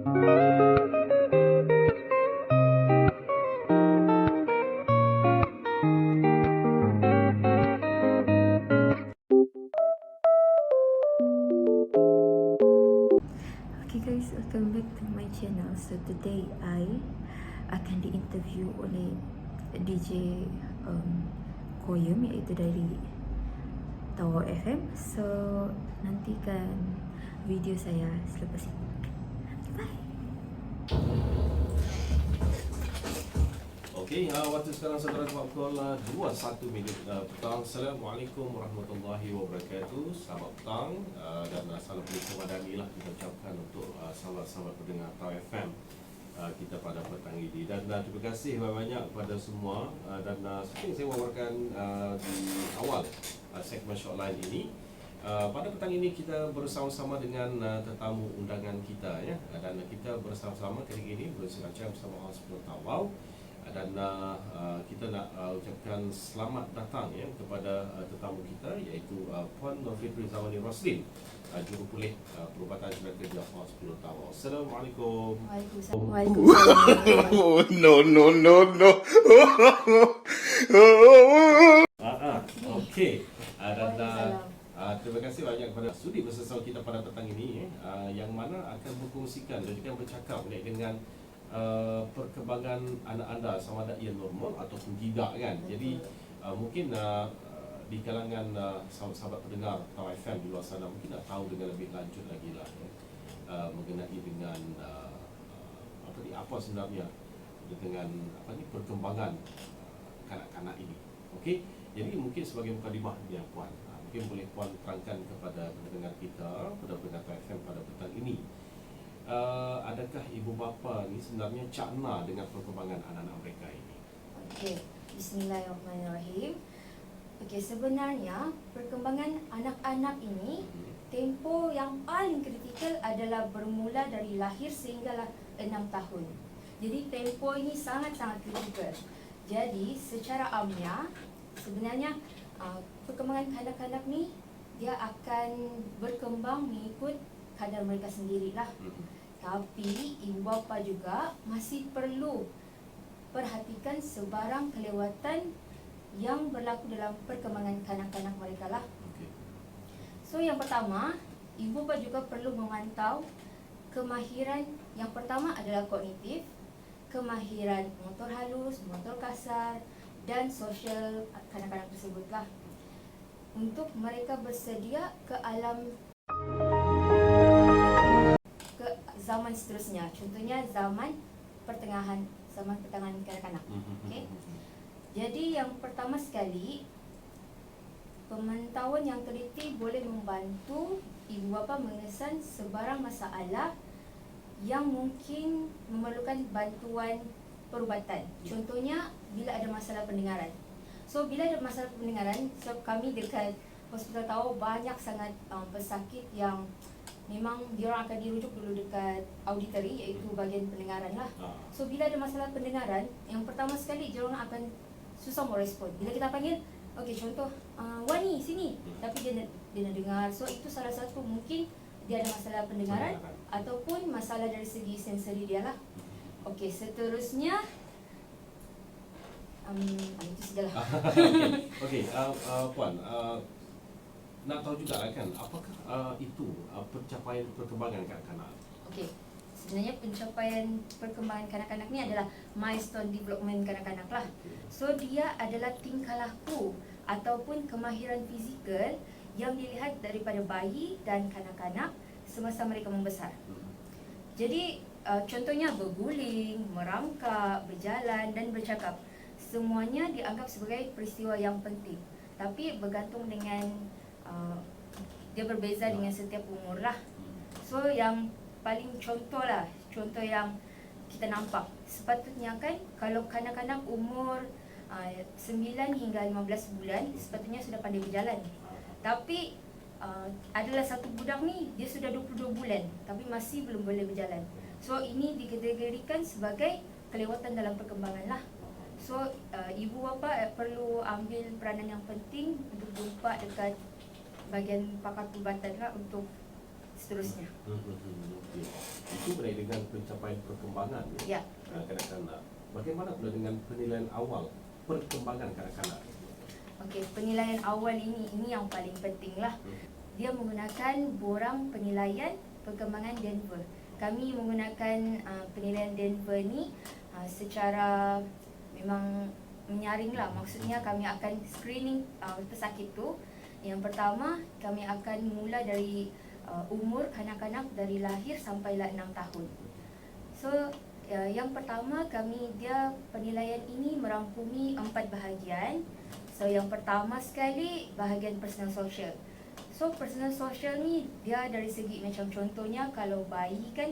Okay guys, welcome back to my channel. So today I akan diinterview oleh DJ Koyum, iaitu dari Tower FM. So nantikan video saya selepas ini. Bye. Okey, waktu sekarang saudara pukul 21 petang. Assalamualaikum warahmatullahi wabarakatuh. Selamat petang dan assalamualaikum warahmatullahi kita ucapkan untuk sahabat-sahabat pendengar Tau FM kita pada petang ini. Dan terima kasih banyak kepada semua dan seperti yang saya wawarkan di awal segmen Shortline ini. Pada petang ini kita bersama-sama dengan tetamu undangan kita ya, dan kita bersama-sama kali ini bersama Hospital Tawau. Dan kita nak ucapkan selamat datang ya kepada tetamu kita, iaitu Puan Fitri Zawani Roslin, jurupulih perubatan dan kerja Hospital Tawau. Assalamualaikum. Waalaikumsalam. No. Okey. Dan terima kasih banyak kepada sudi bersama kita pada petang ini yang mana akan berkongsikan dan juga bercakap dengan perkembangan anak anda, sama ada ia normal ataupun tidak kan. Jadi mungkin di kalangan sahabat-sahabat pendengar Tau FM di luar sana mungkin nak tahu dengan lebih lanjut lagi lah ya, mengenai dengan apa sebenarnya dengan perkembangan kanak-kanak ini. Okey, jadi mungkin sebagai mukadimah dia Puan, mungkin boleh Puan terangkan kepada pendengar kita, pada pendengar Tau FM pada petang ini, adakah ibu bapa ni sebenarnya cakna dengan perkembangan anak-anak mereka ini? Okey, bismillahirrahmanirrahim. Okey, sebenarnya perkembangan anak-anak ini tempoh yang paling kritikal adalah bermula dari lahir sehinggalah 6 tahun. Jadi tempoh ini sangat-sangat kritikal. Jadi secara amnya sebenarnya perkembangan kanak-kanak ni dia akan berkembang mengikut kadar mereka sendirilah. Tapi ibu bapa juga masih perlu perhatikan sebarang kelewatan yang berlaku dalam perkembangan kanak-kanak mereka lah. Okay. So yang pertama, ibu bapa juga perlu memantau kemahiran. Yang pertama adalah kognitif, kemahiran motor halus, motor kasar dan sosial kanak-kanak tersebut lah, untuk mereka bersedia ke zaman seterusnya, contohnya zaman pertengahan kanak-kanak. Okey. Jadi yang pertama sekali, pemantauan yang teliti boleh membantu ibu bapa mengesan sebarang masalah yang mungkin memerlukan bantuan perubatan. Contohnya bila ada masalah pendengaran. So bila ada masalah pendengaran, so kami dekat Hospital Tawau banyak sangat pesakit yang memang diorang akan dirujuk dulu dekat auditory, iaitu bahagian pendengaran lah. So bila ada masalah pendengaran, yang pertama sekali diorang akan susah merespon. Bila kita panggil, okey contoh Wani sini, tapi dia nak dengar. So itu salah satu mungkin dia ada masalah pendengaran ataupun masalah dari segi sensori dia lah. Okey, seterusnya itu segala. Okey, Puan, nak tahu juga lah kan, apakah itu pencapaian perkembangan kanak-kanak? Okey, sebenarnya pencapaian perkembangan kanak-kanak ni adalah milestone development kanak-kanak lah. So dia adalah tingkah laku ataupun kemahiran fizikal yang dilihat daripada bayi dan kanak-kanak semasa mereka membesar. Jadi contohnya berguling, merangkak, berjalan dan bercakap, semuanya dianggap sebagai peristiwa yang penting. Tapi bergantung dengan dia berbeza dengan setiap umur lah. So yang paling contoh yang kita nampak, sepatutnya kan kalau kanak-kanak umur 9 hingga 15 bulan sepatutnya sudah pandai berjalan. Tapi adalah satu budak ni, dia sudah 22 bulan tapi masih belum boleh berjalan. So ini dikategorikan sebagai kelewatan dalam perkembangan lah. So ibu bapa perlu ambil peranan yang penting untuk jumpa dekat bahagian pakar perubatan lah untuk seterusnya. Okey. Itu berkaitan dengan pencapaian perkembangan Ya. kanak-kanak. Bagaimana pula dengan penilaian awal perkembangan kanak-kanak? Okey, penilaian awal ini yang paling penting lah. Dia menggunakan borang penilaian perkembangan Denver. Kami menggunakan penilaian Denver ni secara memang menyaring lah. Maksudnya kami akan screening pesakit tu. Yang pertama, kami akan mula dari umur kanak-kanak dari lahir sampailah 6 tahun. So, yang pertama dia penilaian ini merangkumi 4 bahagian. So, yang pertama sekali bahagian personal social. So, personal social ni dia dari segi macam contohnya kalau bayi kan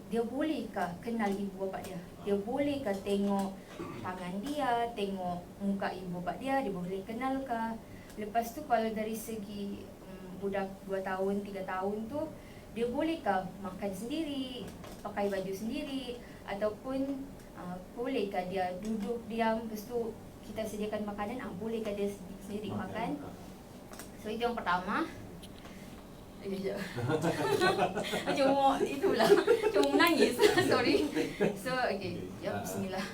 dia bolehkah kenal ibu bapa dia? Dia bolehkah tengok tangan dia, tengok muka ibu bapa dia boleh kenalkah? Lepas tu kalau dari segi budak 2 tahun, 3 tahun tu dia bolehkah makan sendiri, pakai baju sendiri, ataupun bolehkah dia duduk diam, lepas tu kita sediakan makanan, bolehkah dia sendiri makan? So itu yang pertama. Cuma itulah, cuma menangis. Sorry. So okey, bismillah.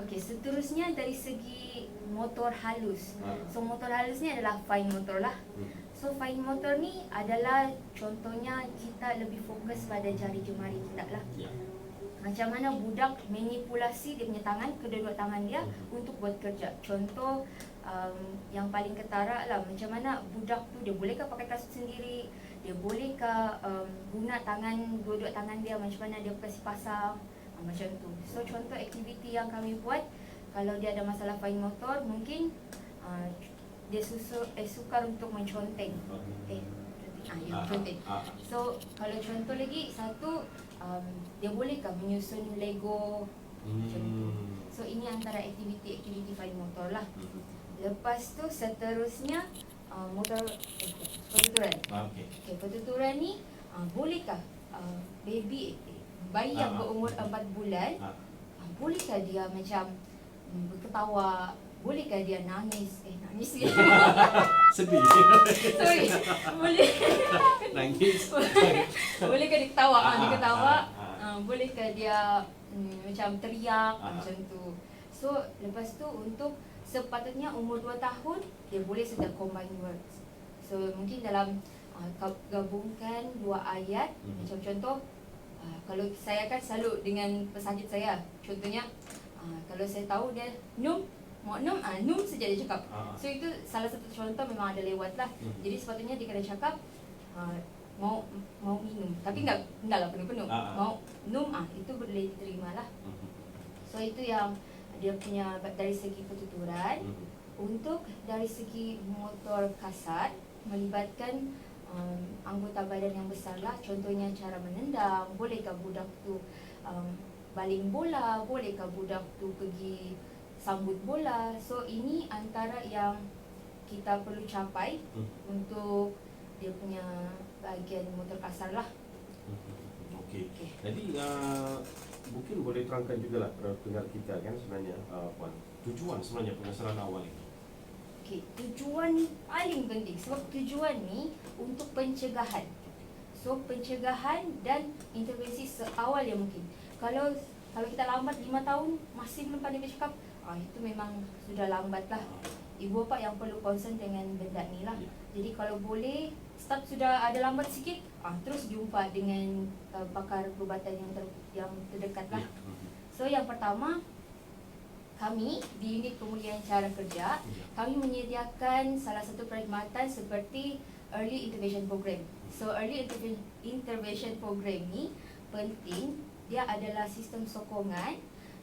Okey, seterusnya dari segi motor halus. So motor halus ni adalah fine motor lah. So fine motor ni adalah contohnya kita lebih fokus pada jari jemari kita lah. Macam mana budak manipulasi dia punya tangan, kedua-dua tangan dia untuk buat kerja. Contoh yang paling ketara lah, macam mana budak tu dia bolehkah pakai kasut sendiri, dia bolehkah guna dua-dua tangan dia, macam mana dia kasi pasang, macam tu. So contoh aktiviti yang kami buat, kalau dia ada masalah fine motor, mungkin dia sukar untuk menconteng. Conteng. So kalau contoh lagi satu, dia bolehkah menyusun Lego, macam tu. So ini antara aktiviti fine motor lah. Lepas tu seterusnya motor pertuturan. Okay, pertuturan ni bolehkah bayi yang berumur 4 bulan bolehkah dia macam berketawa, bolehkah dia nangis dia Sedih. sorry, boleh Nangis. bolehkah dia ketawa, dia ketawa, bolehkah dia macam teriak, macam tu. So lepas tu untuk sepatutnya umur 2 tahun dia boleh sudah combine words. So mungkin dalam gabungkan 2 ayat, macam contoh kalau saya kan selalu dengan pesakit saya, contohnya kalau saya tahu dia mau num saja dia cakap. So itu salah satu contoh memang ada lewat lah. Jadi sepatutnya dia kena cakap mau minum, tapi enggak lah penuh-penuh. Mau num itu boleh diterima lah. So itu yang dia punya dari segi pertuturan. Untuk dari segi motor kasar melibatkan anggota badan yang besar lah. Contohnya cara menendang, bolehkah budak tu baling bola, bolehkah budak tu pergi sambut bola. So ini antara yang kita perlu capai untuk dia punya bahagian motor kasar lah. Okey. Jadi mungkin boleh terangkan jugalah kepada pendengar kita kan sebenarnya Puan, tujuan sebenarnya pengesalan awal ini. Okey, tujuan paling penting sebab tujuan ni untuk pencegahan. So pencegahan dan intervensi seawal yang mungkin. Kalau kita lambat 5 tahun masih belum pandai bercakap, itu memang sudah lambat lah. Ibu bapa yang perlu concern dengan benda ni lah. Jadi kalau boleh start sudah ada lambat sikit, terus jumpa dengan pakar perubatan yang terdekat lah. So yang pertama, kami di unit pemulihan cara kerja, kami menyediakan salah satu perkhidmatan seperti early intervention program. So early intervention program ni penting, dia adalah sistem sokongan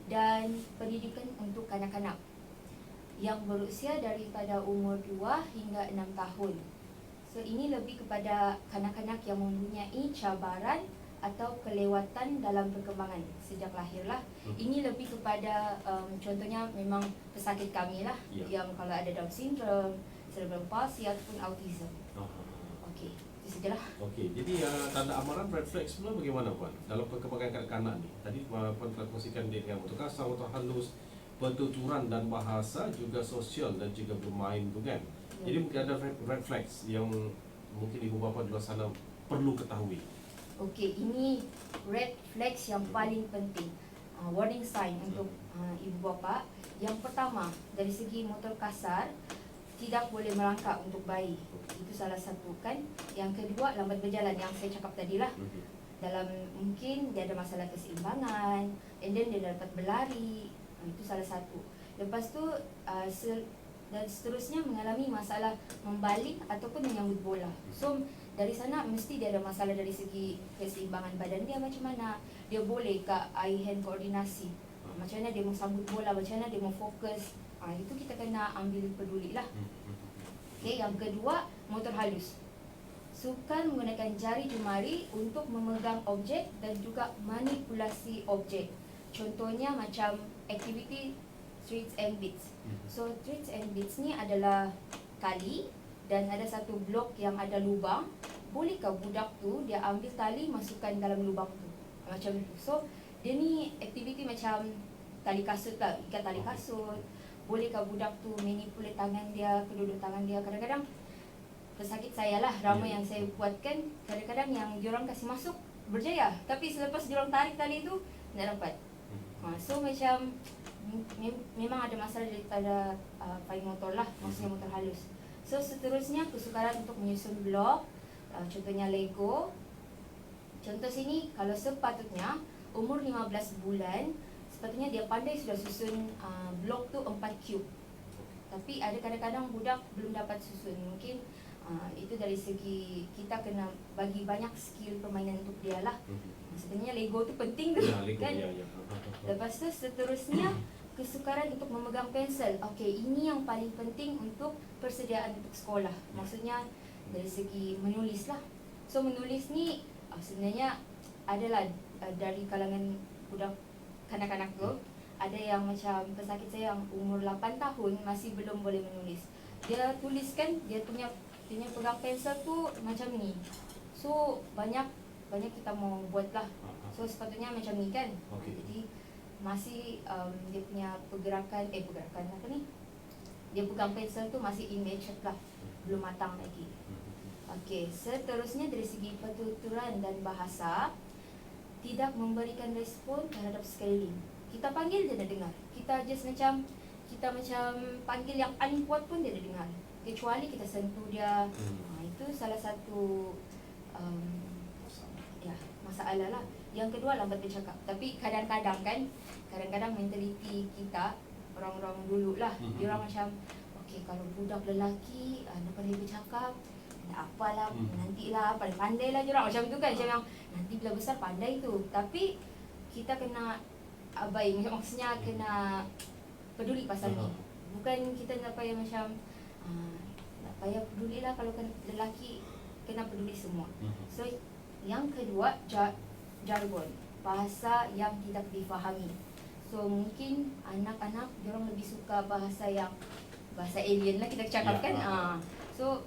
dan pendidikan untuk kanak-kanak yang berusia daripada umur 2 hingga 6 tahun. So ini lebih kepada kanak-kanak yang mempunyai cabaran atau kelewatan dalam perkembangan sejak lahir lah. Ini lebih kepada contohnya memang pesakit kami lah, yang kalau ada Down syndrome, cerebral palsy ataupun autism. Okey, itu sajalah. Okey, jadi tanda amaran red flag semula bagaimana Puan dalam perkembangan kanak-kanak ni? Tadi Puan telah kongsikan dia dengan motor kasar, motor halus, pertuturan dan bahasa, juga sosial dan juga bermain tu kan. Jadi mungkin ada red flags yang mungkin ibu bapa di luar sana perlu ketahui? Okey, ini red flags yang paling penting. Warning sign untuk ibu bapa. Yang pertama, dari segi motor kasar, tidak boleh merangkak untuk bayi. Itu salah satu kan. Yang kedua, lambat berjalan yang saya cakap tadi lah. Dalam mungkin dia ada masalah keseimbangan, and then dia dapat berlari. Itu salah satu. Lepas tu dan seterusnya mengalami masalah membalik ataupun menyambut bola. So dari sana mesti dia ada masalah dari segi keseimbangan badan dia macam mana. Dia boleh ke eye hand koordinasi. Macam mana dia mau sambut bola, macam mana dia mau fokus. Itu kita kena ambil peduli lah. Okay, yang kedua, motor halus. Sukar menggunakan jari jemari untuk memegang objek dan juga manipulasi objek. Contohnya macam aktiviti treats and beats. So treats and beats ni adalah kali dan ada satu blok yang ada lubang. Bolehkah budak tu dia ambil tali masukkan dalam lubang tu? Macam itu. So dia ni aktiviti macam tali kasut lah, ikat tali kasut. Bolehkah budak tu manipulate tangan dia, kedua-dua tangan dia. Kadang-kadang pesakit saya lah, ramai yang saya buatkan, kadang-kadang yang diorang kasih masuk berjaya, tapi selepas diorang tarik tali tu tak dapat. So macam memang ada masalah daripada fine motor lah, maksudnya motor halus. So seterusnya kesukaran untuk menyusun blok, contohnya Lego. Contoh sini, kalau sepatutnya umur 15 bulan, sepatutnya dia pandai sudah susun blok tu 4 cube. Tapi ada kadang-kadang budak belum dapat susun. Mungkin itu dari segi kita kena bagi banyak skill permainan untuk dia lah. Sebenarnya Lego tu penting tu, Lego, kan? Lepas tu seterusnya kesukaran untuk memegang pensel. Okey, ini yang paling penting untuk persediaan untuk sekolah. Maksudnya dari segi menulis lah. So menulis ni sebenarnya adalah dari kalangan budak kanak-kanak tu. Ada yang macam pesakit saya yang umur 8 tahun masih belum boleh menulis. Dia tuliskan, dia punya pegang pensel tu macam ni. So banyak kita mau buat lah. So sepatutnya macam ni kan. Jadi masih dia punya pergerakan apa ni, dia pegang pensel tu masih immature lah, belum matang lagi. Okey, seterusnya dari segi pertuturan dan bahasa, tidak memberikan respon terhadap sekeliling. Kita panggil dia dah dengar. Kita macam panggil yang paling kuat pun dia dah dengar. Kecuali kita sentuh dia. Itu salah satu masalah lah. Yang kedua, lambat bercakap. Tapi kadang-kadang mentaliti kita orang-orang dulu lah, dia orang macam okey, kalau budak lelaki nak pandai bercakap, nak apalah, nantilah pandai-pandai lah dia orang macam tu kan, macam yang nanti bila besar pandai tu. Tapi kita kena abai, maksudnya kena peduli pasal ni. Bukan kita nak payah macam nak payah peduli lah, kalau lelaki kena peduli semua. So yang kedua, jargon, bahasa yang tidak difahami. So mungkin anak-anak diorang lebih suka bahasa alien lah kita cakapkan. So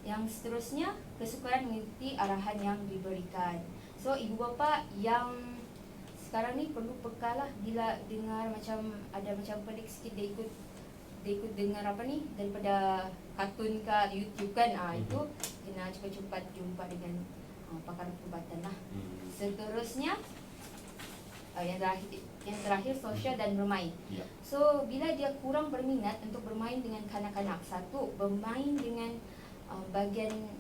yang seterusnya, kesukaran mengikuti arahan yang diberikan. So ibu bapa yang sekarang ni perlu peka lah, bila dengar macam ada macam pelik sikit, dia ikut dengar apa ni daripada kartun ke YouTube kan. Itu kena cepat-cepat jumpa dengan pakar perubatan lah. Seterusnya yang terakhir sosial dan bermain. So bila dia kurang berminat untuk bermain dengan kanak-kanak, satu, bermain dengan bahagian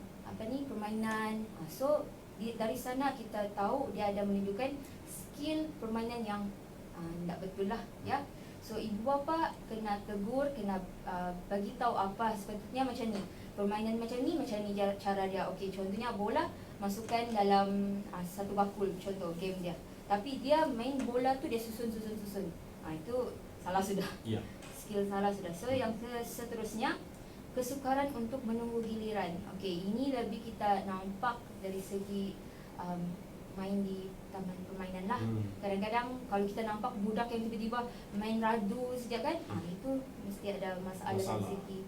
permainan. So dari sana kita tahu dia ada menunjukkan skill permainan yang tak betul lah, ya. So ibu bapa kena tegur, kena bagi tahu apa sepatutnya macam ni. Permainan macam ni cara dia. Okey, contohnya bola masukkan dalam satu bakul, contoh game dia. Tapi dia main bola tu dia susun. Itu salah sudah. Skill salah sudah. So yang seterusnya, kesukaran untuk menunggu giliran. Okey, ini lebih kita nampak dari segi main di taman permainan lah. Kadang-kadang kalau kita nampak budak yang tiba-tiba main radu sekejap kan, itu mesti ada masalah dari segi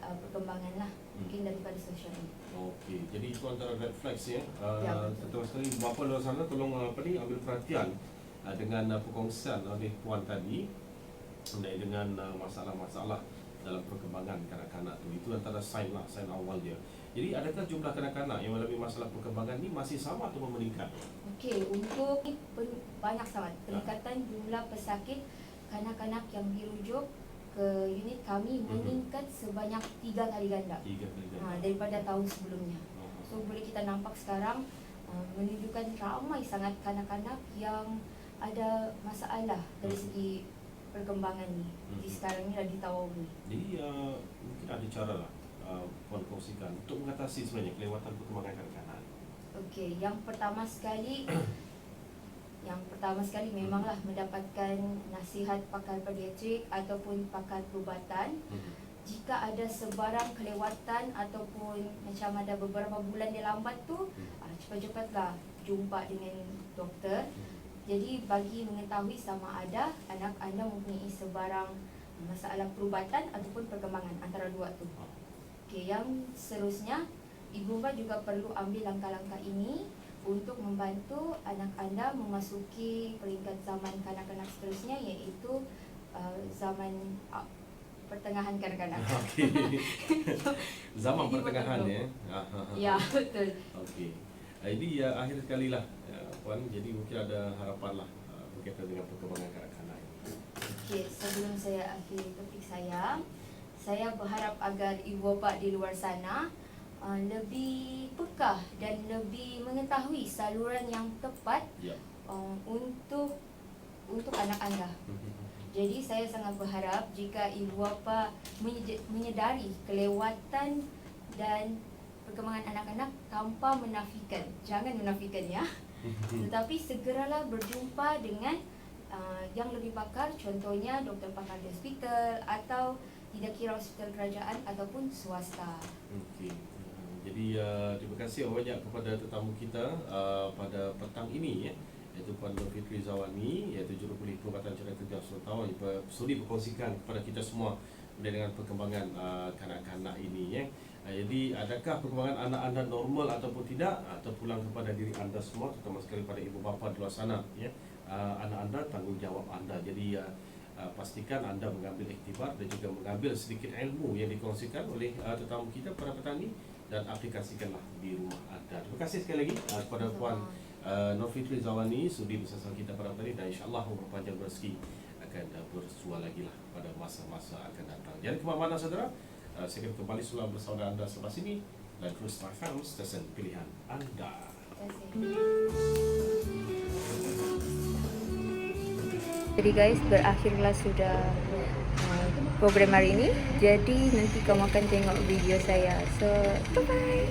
perkembangan lah, mungkin daripada sosial ni. Okey, jadi itu antara red flags ya. Terutama sekali bapa luar sana tolong ambil perhatian dengan perkongsian oleh puan tadi dengan masalah-masalah dalam perkembangan kanak-kanak tu. Itu antara sign awal dia. Jadi adakah jumlah kanak-kanak yang mengalami masalah perkembangan ni masih sama atau meningkat? Okey, untuk banyak sangat peningkatan jumlah pesakit kanak-kanak yang dirujuk ke unit kami meningkat sebanyak 3 kali ganda 3 kali ganda. daripada tahun sebelumnya. So boleh kita nampak sekarang menunjukkan ramai sangat kanak-kanak yang ada masalah dari segi perkembangan ni. Di sekarang ni dah di tahun ni. Jadi mungkin ada cara lah Puan kongsikan untuk mengatasi sebenarnya kelewatan perkembangan kanak-kanak. Okey, yang pertama sekali memanglah mendapatkan nasihat pakar pediatrik ataupun pakar perubatan. Jika ada sebarang kelewatan ataupun macam ada beberapa bulan dia lambat tu, cepat-cepatlah jumpa dengan doktor. Jadi bagi mengetahui sama ada anak anda mempunyai sebarang masalah perubatan ataupun perkembangan antara dua tu. Okey, yang seterusnya ibu bapa juga perlu ambil langkah-langkah ini untuk membantu anak anda memasuki peringkat zaman kanak-kanak seterusnya, iaitu zaman pertengahan kanak-kanak. Okey. Zaman pertengahan ya. Ya, betul. Okey. Ini akhir sekali lah Puan, jadi mungkin ada harapan lah berkaitan dengan perkembangan kanak-kanak ini. Okey, sebelum saya akhiri topik saya berharap agar ibu bapa di luar sana lebih peka dan lebih mengetahui saluran yang tepat Ya. untuk anak anda. Jadi saya sangat berharap jika ibu bapa menyedari kelewatan dan perkembangan anak-anak tanpa menafikan. Jangan menafikan ya. Tetapi segeralah berjumpa dengan yang lebih pakar, contohnya doktor pakar di hospital atau tidak kira hospital kerajaan ataupun swasta. Okey. Jadi terima kasih banyak kepada tetamu kita pada petang ini ya, iaitu Puan Nur Fitri Zawani, iaitu Jurupolis Perubatan Cara Kerja Sulawesi sudi berkongsikan kepada kita semua dengan perkembangan kanak-kanak ini ya. Jadi adakah perkembangan anak anda normal ataupun tidak, terpulang kepada diri anda semua, terutama sekali pada ibu bapa di luar sana ya. Anak anda tanggungjawab anda. Jadi pastikan anda mengambil iktibar dan juga mengambil sedikit ilmu yang dikongsikan oleh tetamu kita pada petang ini dan aplikasikanlah di rumah anda. Terima kasih sekali lagi kepada Puan Nur Fitri Zawani sudi bersama kita pada petang ini, dan insyaAllah berpanjang rezeki akan bersua lagi lah pada masa-masa akan datang. Jangan ke mana-mana saudara. Saya akan kembali selalu bersama anda selepas ini dan Cruz FM, stesen pilihan anda. Jadi guys, berakhirlah sudah program hari ini. Jadi nanti kamu akan tengok video saya. So, bye-bye.